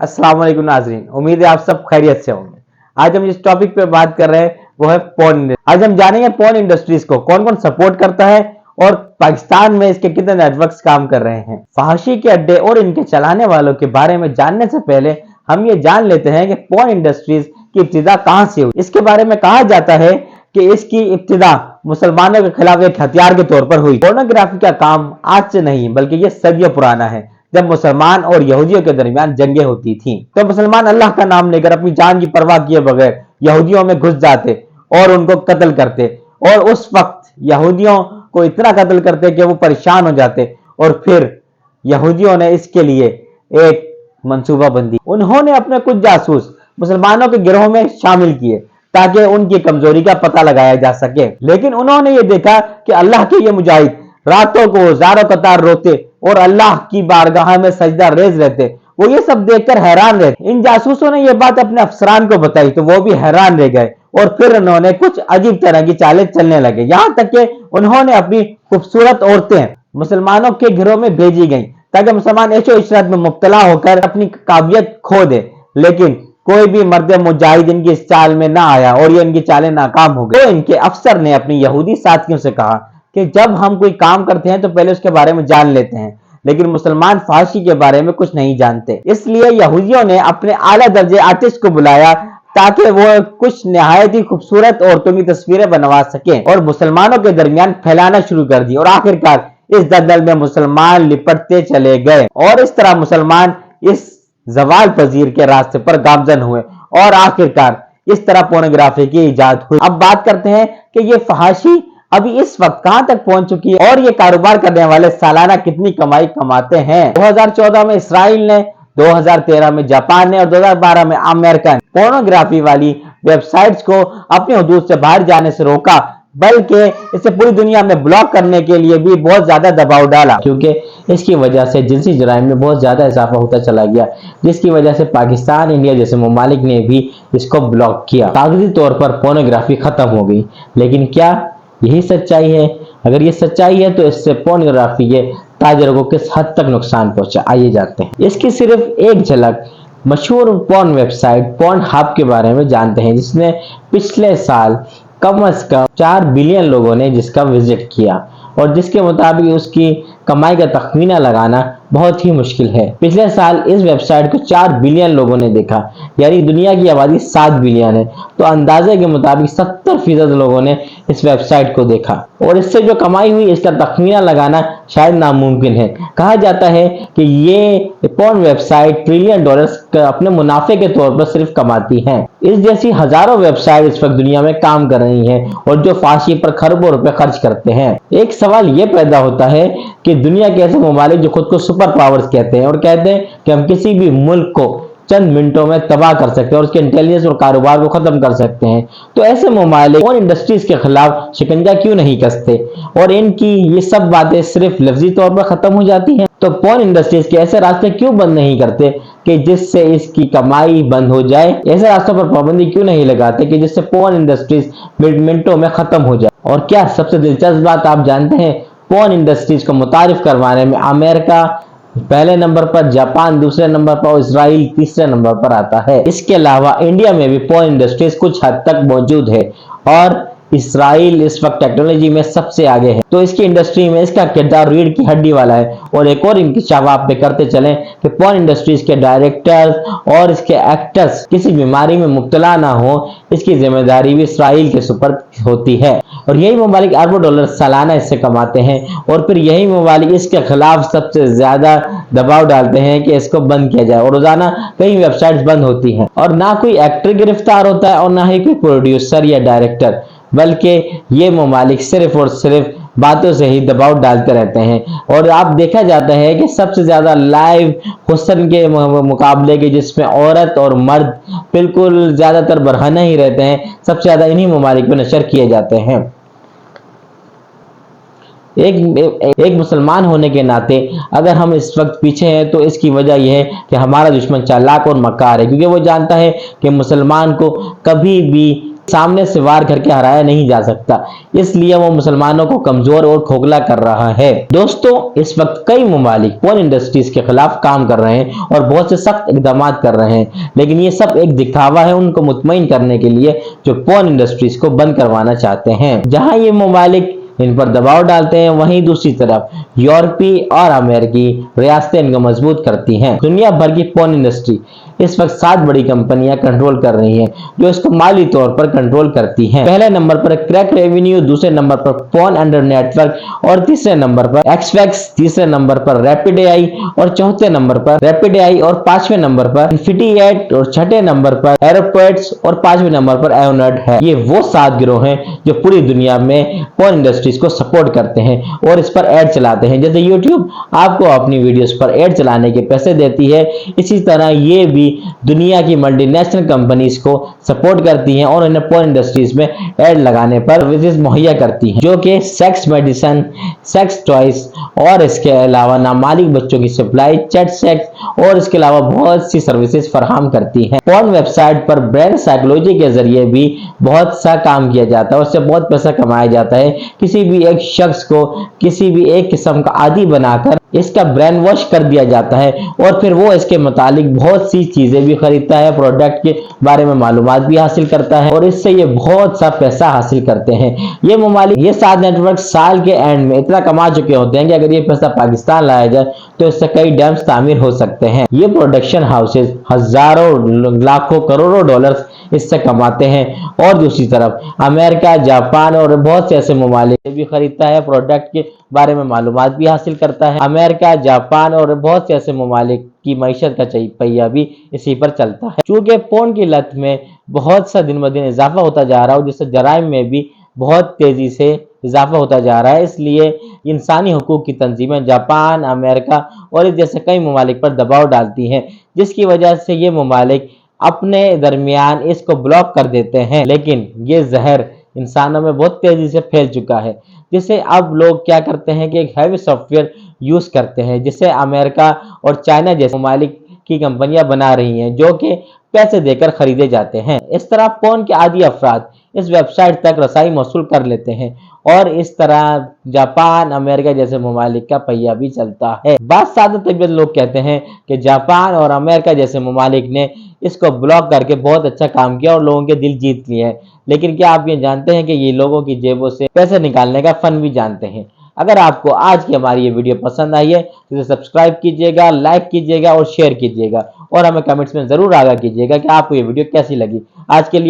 अस्सलाम वालेकुम नाजरीन, उम्मीद है आप सब खैरियत से होंगे। आज हम जिस टॉपिक पे बात कर रहे हैं वो है पोर्न। आज हम जानेंगे पोर्न इंडस्ट्रीज को कौन कौन सपोर्ट करता है और पाकिस्तान में इसके कितने नेटवर्क्स काम कर रहे हैं। फहाशी के अड्डे और इनके चलाने वालों के बारे में जानने से पहले हम ये जान लेते हैं कि पोर्न इंडस्ट्रीज की इब्तिदा कहां से हुई। इसके बारे में कहा जाता है कि इसकी इब्तिदा मुसलमानों के खिलाफ एक हथियार के तौर पर हुई। पोर्नोग्राफी का काम आज से नहीं बल्कि ये सदियों पुराना है, जब मुसलमान और यहूदियों के दरमियान जंगें होती थीं। तो मुसलमान अल्लाह का नाम लेकर अपनी जान की परवाह किए बगैर यहूदियों में घुस जाते और उनको कत्ल करते, और उस वक्त यहूदियों को इतना कत्ल करते कि वो परेशान हो जाते, और फिर यहूदियों ने इसके लिए एक मंसूबा बंदी। उन्होंने अपने कुछ जासूस मुसलमानों के गिरोह में शामिल किए ताकि उनकी कमजोरी का पता लगाया जा सके। लेकिन उन्होंने ये देखा कि अल्लाह के ये मुजाहिद रातों को ज़ारो कतार रोते और अल्लाह की बारगाह में सजदा रेज रहते। वो ये सब देखकर हैरान रहे। इन जासूसों ने ये बात अपने अफसरान को बताई तो वो भी हैरान रह गए, और फिर उन्होंने कुछ अजीब तरह की चालें चलने लगे। यहाँ तक कि उन्होंने अपनी खूबसूरत औरतें मुसलमानों के घरों में भेजी गई ताकि मुसलमान ऐशो इशरत में मुब्तला होकर अपनी काबिलियत खो दे। लेकिन कोई भी मर्द मुजाहिद इनकी इस चाल में ना आया और ये इनकी चालें नाकाम हो गई। तो इनके अफसर ने अपनी यहूदी साथियों से कहा कि जब हम कोई काम करते हैं तो पहले उसके बारे में जान लेते हैं, लेकिन मुसलमान फहाशी के बारे में कुछ नहीं जानते। इसलिए यहूदियों ने अपने आला दर्जे आर्टिस्ट को बुलाया ताकि वो कुछ निहायत ही खूबसूरत औरतों की तस्वीरें बनवा सके और मुसलमानों के दरमियान फैलाना शुरू कर दी। और आखिरकार इस दलदल में मुसलमान लिपटते चले गए और इस तरह मुसलमान इस जवाल पजीर के रास्ते पर गामजन हुए और आखिरकार इस तरह पोर्नोग्राफी की इजाद हुई। अब बात करते हैं कि ये फहाशी अभी इस वक्त कहां तक पहुंच चुकी है और ये कारोबार करने वाले सालाना कितनी कमाई कमाते हैं। 2014 में इसराइल ने, 2013 में जापान ने और 2012 में अमेरिका ने पोर्नोग्राफी वाली वेबसाइट्स को अपनी हदूद से बाहर जाने से रोका, बल्कि इसे पूरी दुनिया में ब्लॉक करने के लिए भी बहुत ज्यादा दबाव डाला, क्योंकि इसकी वजह से जिनसी जुराइम में बहुत ज्यादा इजाफा होता चला गया, जिसकी वजह से पाकिस्तान, इंडिया जैसे ममालिक ने भी इसको ब्लॉक किया। कागजी तौर पर पोर्नोग्राफी खत्म हो गई, लेकिन क्या यही सच्चाई है? अगर ये सच्चाई है तो इससे पोर्नोग्राफी के ताजरों को किस हद तक नुकसान पहुंचा, आइए जानते हैं। इसकी सिर्फ एक झलक मशहूर पोर्न वेबसाइट पोर्न हब के बारे में जानते हैं, जिसने पिछले साल कम से कम 4 बिलियन लोगों ने जिसका विजिट किया, और जिसके मुताबिक उसकी कमाई का तखमीना लगाना बहुत ही मुश्किल है। पिछले साल इस वेबसाइट को 4 बिलियन लोगों ने देखा, यानी दुनिया की आबादी 7 बिलियन है, तो अंदाजे के मुताबिक 70% लोगों ने इस वेबसाइट को देखा, और इससे जो कमाई हुई इसका तखमीना लगाना शायद नामुमकिन है। कहा जाता है कि ये पोर्न वेबसाइट $1 ट्रिलियन अपने मुनाफे के तौर पर सिर्फ कमाती है। इस जैसी हजारों वेबसाइट इस वक्त दुनिया में काम कर रही हैं और जो फहाशी पर खरबों रुपए खर्च करते हैं। एक सवाल ये पैदा होता है कि दुनिया के ऐसे ममालिक जो खुद को सुपर पावर्स कहते हैं और कहते हैं कि हम किसी भी मुल्क को चंद मिनटों में तबाह कर सकते हैं और उसके इंटेलिजेंस और कारोबार को खत्म कर सकते हैं, तो ऐसे ममालिक और इंडस्ट्रीज के खिलाफ शिकंजा क्यों नहीं कसते और इनकी ये सब बातें सिर्फ लफ्जी तौर पर खत्म हो जाती हैं? तो पोर्न इंडस्ट्रीज के ऐसे रास्ते क्यों बंद नहीं करते कि जिससे इसकी कमाई बंद हो जाए? ऐसे रास्तों पर पाबंदी क्यों नहीं लगाते कि जिससे पोर्न इंडस्ट्रीज मिनटों में खत्म हो जाए? और क्या सबसे दिलचस्प बात आप जानते हैं, पोर्न इंडस्ट्रीज को मुतारिफ करवाने में अमेरिका पहले नंबर पर, जापान दूसरे नंबर पर और इसराइल तीसरे नंबर पर आता है। इसके अलावा इंडिया में भी पोर्न इंडस्ट्रीज कुछ हद तक मौजूद है और इसराइल इस वक्त टेक्नोलॉजी में सबसे आगे है, तो इसकी इंडस्ट्री में इसका किरदार रीढ़ की हड्डी वाला है। और एक और इंकशाफ आप पे करते चलें कि पोर्न इंडस्ट्रीज के डायरेक्टर्स और इसके एक्टर्स किसी बीमारी में मुब्तला ना हो, इसकी जिम्मेदारी भी इसराइल के सुपर्द होती है। और यही ममालिक अरबों डॉलर सालाना इससे कमाते हैं, और फिर यही ममालिक इसके खिलाफ सबसे ज्यादा दबाव डालते हैं कि इसको बंद किया जाए, और रोजाना कई वेबसाइट्स बंद होती हैं और ना कोई एक्टर गिरफ्तार होता है और ना ही कोई प्रोड्यूसर या डायरेक्टर, बल्कि ये ममालिक सिर्फ और सिर्फ बातों से ही दबाव डालते रहते हैं। और आप देखा जाता है कि सबसे ज्यादा लाइव हुस्न के मुकाबले के जिसमें औरत और मर्द बिल्कुल ज्यादातर बरहना ही रहते हैं, सबसे ज्यादा इन्हीं ममालिक में नशर किए जाते हैं। एक मुसलमान होने के नाते अगर हम इस वक्त पीछे हैं तो इसकी वजह यह है कि हमारा दुश्मन चालाक और मक्कार है, क्योंकि वो जानता है कि मुसलमान को कभी भी सामने से वार करके हराया नहीं जा सकता, इसलिए वो मुसलमानों को कमजोर और खोखला कर रहा है। दोस्तों, इस वक्त कई ममालिक पोर्न इंडस्ट्रीज के खिलाफ काम कर रहे हैं और बहुत से सख्त इकदाम कर रहे हैं, लेकिन ये सब एक दिखावा है उनको मुतमईन करने के लिए जो पोर्न इंडस्ट्रीज को बंद करवाना चाहते हैं। जहां ये ममालिक इन पर दबाव डालते हैं, वहीं दूसरी तरफ यूरोपीय और अमेरिकी रियासतें इनको मजबूत करती हैं। दुनिया भर की पोर्न इंडस्ट्री इस वक्त 7 बड़ी कंपनियां कंट्रोल कर रही हैं, जो इसको माली तौर पर कंट्रोल करती हैं। पहले नंबर पर क्रैक रेवेन्यू, दूसरे नंबर पर पोर्न अंडर नेटवर्क और तीसरे नंबर पर एक्सवैक्स, तीसरे नंबर पर रैपिड एआई और चौथे नंबर पर रैपिड एआई और पांचवें नंबर पर इन्फिनिटी एट और छठे नंबर पर एरोपेट्स और पांचवें नंबर पर एओनेट है। ये वो 7 गिरोह हैं जो पूरी दुनिया में पोर्न इंडस्ट्रीज को सपोर्ट करते हैं और इस पर एड चलाते हैं। जैसे यूट्यूब आपको अपनी वीडियोस पर एड चलाने के पैसे देती है, इसी तरह ये भी दुनिया की मल्टीनेशनल कंपनीज को सपोर्ट करती हैं और इन्हें पोर्न इंडस्ट्रीज में एड लगाने पर सर्विसेज मुहैया करती हैं, जो कि सेक्स मेडिसिन, सेक्स टॉयज और इसके अलावा नाबालिग बच्चों की सप्लाई, चैट सेक्स और इसके अलावा बहुत सी सर्विसेज फराहम करती हैं। पोर्न वेबसाइट पर ब्रेन साइकोलॉजी के जरिए भी बहुत सा काम किया जाता है, उससे बहुत पैसा कमाया जाता है। किसी भी एक शख्स को किसी भी एक किस्म का आदी बनाकर इसका ब्रेन वॉश कर दिया जाता है और फिर वो इसके मुतालिक बहुत सी चीजें भी खरीदता है, प्रोडक्ट के बारे में मालूमात भी हासिल करता है और इससे ये बहुत सा पैसा हासिल करते हैं। ये ममालिक, ये 7 नेटवर्क साल के एंड में इतना कमा चुके होते हैं कि अगर ये पैसा पाकिस्तान लाया जाए तो इससे कई डैम्स तामीर हो सकते हैं। ये प्रोडक्शन हाउसेज हजारों लाखों करोड़ों डॉलर्स इससे कमाते हैं और दूसरी तरफ अमेरिका, जापान और बहुत से ऐसे ममालिक भी खरीदता है, प्रोडक्ट के बारे में मालूमात भी हासिल करता है। अमेरिका, जापान और बहुत से ऐसे ममालिक की मईशत का पहिया भी इसी पर चलता है। चूंकि पोर्न की लत में बहुत सा दिन ब दिन इजाफा होता जा रहा है और जिससे जराइम में भी बहुत तेजी से इजाफा होता जा रहा है, इसलिए इंसानी हुकूक की तंजीमें जापान, अमेरिका और इस जैसे कई ममालिक पर दबाव डालती हैं, जिसकी वजह से ये ममालिक अपने दरमियान इसको ब्लॉक कर देते हैं। लेकिन ये जहर इंसानों में बहुत तेजी से फैल चुका है, जिसे अब लोग क्या करते हैं कि एक हैवी सॉफ्टवेयर यूज करते हैं, जिसे अमेरिका और चाइना जैसे ममालिक की कंपनियां बना रही हैं, जो कि पैसे देकर खरीदे जाते हैं। इस तरह पोर्न के आदी अफराद इस वेबसाइट तक रसाई मौसूल कर लेते हैं और इस तरह जापान, अमेरिका जैसे ममालिक का पहिया भी चलता है। बात सादा तबीयत लोग कहते हैं कि जापान और अमेरिका जैसे ममालिक ने इसको ब्लॉक करके बहुत अच्छा काम किया और लोगों के दिल जीत लिए हैं, लेकिन क्या आप ये जानते हैं कि ये लोगों की जेबों से पैसे निकालने का फन भी जानते हैं। अगर आपको आज की हमारी ये वीडियो पसंद आई है तो इसे सब्सक्राइब कीजिएगा, लाइक कीजिएगा और शेयर कीजिएगा और हमें कमेंट्स में जरूर आगाह कीजिएगा कि आपको ये वीडियो कैसी लगी। आज के लिए